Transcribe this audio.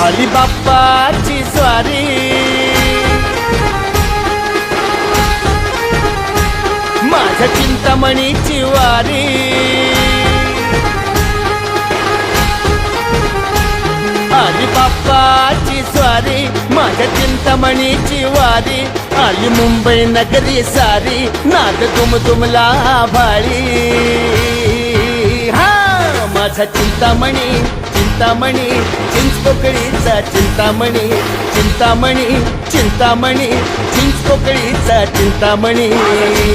आली बाप्पाची स्वारी, माझ्या चिंतामणीची वारी. आली बाप्पाची स्वारी, माझ्या चिंतामणीची वारी. आली मुंबई नगरी सारी, नाद दुमदुमला भाळी. हा माझा चिंतामणी, चिंतामणी, चिंचपोकळीचा चिंतामणी, चिंतामणी, चिंतामणी, चिंचपोकळीचा चिंतामणी.